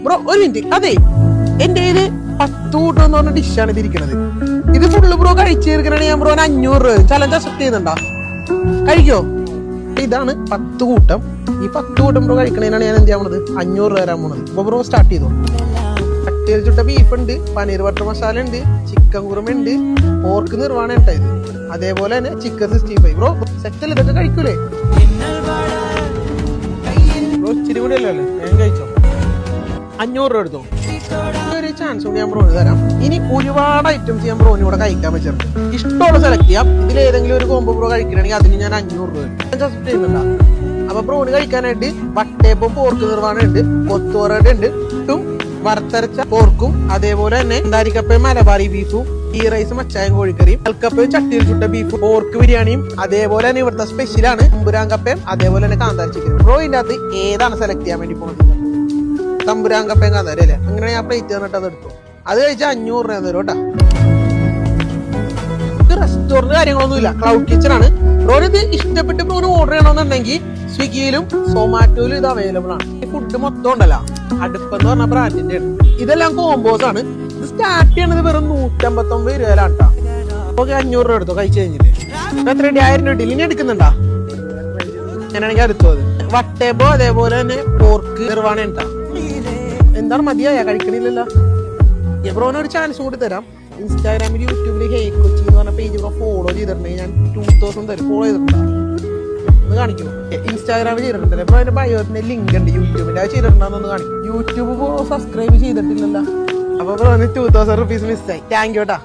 Bro ഒരു minute. അതെ, എന്റെ കയ്യില് 10 കൂട്ടം എന്ന് പറഞ്ഞ ഡിഷാണ് ഇതിരിക്കണത്. ഇത് ഫുള്ള് ബ്രോ കഴിച്ചു തീർക്കണേ ഞാൻ ബ്രോ 500 രൂപ ചലഞ്ച് അക്സെപ്റ്റ് ചെയ്യുന്നുണ്ടോ? കഴിക്കോ? ഇതാണ് 10 കൂട്ടം. ഈ 10 കൂട്ടം ബ്രോ കഴിക്കണേനാണ് ഞാൻ എന്ത് ചെയ്യാൻ പോണത്, 500 രൂപ തരാൻ പോണത്. അപ്പൊ ബ്രോ സ്റ്റാർട്ട് ചെയ്തോ. കട്ടിയിൽ ചുട്ട ബീഫ് ഉണ്ട്, പനീർ ബട്ടർ മസാല ഉണ്ട്, ചിക്കൻ കുറുമ ഉണ്ട്, പോർക്ക് നിർവാണ കേട്ടോ ഇത്. അതേപോലെ തന്നെ ചിക്കൻ 65. ബ്രോ സെറ്റല്ലേ, ഇതൊക്കെ കഴിക്കൂലേ ബ്രോ? ഇച്ചിരി കൂടി അല്ലേ, ഞാൻ കഴിച്ചോ. 500 രൂപ എടുത്തോ. ഒരു ചാൻസ് കൂടി ഞാൻ ബ്രോന് തരാം. ഇനി ഒരുപാട് ഐറ്റംസ് ഞാൻ ബ്രോന് ഇവിടെ കഴിക്കാൻ വെച്ചിട്ടുണ്ട്. ഇഷ്ടമുള്ള സെലക്ട് ചെയ്യാം. ഇതിൽ ഏതെങ്കിലും ഒരു കോംബോ ബ്രോ കഴിക്കണമെങ്കിൽ അതിന് ഞാൻ 500 രൂപ സബ്സ്ക്രൈബ് ചെയ്യുന്നുണ്ടാ. അപ്പൊ ബ്രോന് കഴിക്കാനായിട്ട് വട്ടയപ്പം പോർക്ക് നിർവാണം ഉണ്ട്, കൊത്തുവറ ഉണ്ട്, വറുത്തരച്ച പോർക്കും, അതേപോലെ തന്നെ എന്താരിക്കപ്പയും മലബാറി ബീഫും, ഈ റൈസ് മച്ചായം കോഴിക്കറിയും, കൽക്കപ്പയും ചട്ടിയിൽ ചുട്ട ബീഫും, പോർക്ക് ബിരിയാണിയും, അതേപോലെ തന്നെ ഇവിടുത്തെ സ്പെഷ്യലാണ് തമ്പുരാൻ കപ്പയും, അതേപോലെ തന്നെ കാന്താരി ചിക്കൻ. ബ്രോ ഇതിന്റെ അകത്ത് ഏതാണ് സെലക്ട് ചെയ്യാൻ വേണ്ടി പോകുന്നത്? തമ്പുരാൻ കപ്പയും കാന്താരി അല്ലേ? അങ്ങനെ ഞാൻ പ്ലേറ്റ് തന്നിട്ട് അത് എടുത്തു. അത് കഴിച്ചാൽ 500 രൂപ തരും കേട്ടാ. റെസ്റ്റോറന്റ് കാര്യങ്ങളൊന്നും ഇല്ല, ക്ലൗഡ് കിച്ചൺ ആണ്. ബ്രോന് ഇത് ഇഷ്ടപ്പെട്ട് ബ്രോന് ഓർഡർ ചെയ്യണമെന്നുണ്ടെങ്കിൽ സ്വിഗ്ഗിയിലും സൊമാറ്റോയിലും ഇത് അവൈലബിൾ ആണ്. ഈ ഫുഡ് മൊത്തം ഉണ്ടല്ലോ, അടുപ്പെന്ന് പറഞ്ഞ ബ്രാൻഡിന്റെ ഇതെല്ലാം കോമ്പോസ് ആണ്. ഇത് സ്റ്റാർട്ട് ചെയ്യണത് വെറും 159 രൂപയിലാണ് കേട്ടോ. ഓക്കെ, 500 രൂപ എടുത്തോ കഴിച്ചു കഴിഞ്ഞിട്ട്. എത്ര 1000 രൂപ ഇനി എടുക്കുന്നുണ്ടാ? ഞാനാണെങ്കിൽ അടുത്തോ. അത് വട്ടേബോ അതേപോലെ തന്നെ പോർക്ക് നിർവാണ ഉണ്ടാ. എന്താണ് മതിയായ കഴിക്കണില്ലല്ലോ. ബ്രോന് ഒരു ചാൻസ് കൂടി തരാം. ഇൻസ്റ്റാഗ്രാമിൽ യൂട്യൂബിൽ ഹേ കൊച്ചി എന്ന് പറഞ്ഞ പേജ് ബ്രോ ഫോളോ ചെയ്തിട്ടുണ്ടെങ്കിൽ ഞാൻ 2000 തരും. ഫോളോ ചെയ്തിട്ടുണ്ടോ ഒന്ന് കാണിക്കുമോ? ഇൻസ്റ്റാഗ്രാമിൽ ചെയ്തിട്ടുണ്ടല്ലോ ബ്രോ. അതിന്റെ ബയോത്തിന്റെ ലിങ്ക് ഉണ്ട് യൂട്യൂബിന്റെ, അത് ചെയ്തിട്ടുണ്ടെന്ന് കാണിക്കും. യൂട്യൂബ് ബ്രോ സബ്സ്ക്രൈബ് ചെയ്തിട്ടില്ലല്ലോ. അപ്പൊ ബ്രോന് 2000 റുപ്പീസ് മിസ്സായി. താങ്ക് യു കേട്ടാ.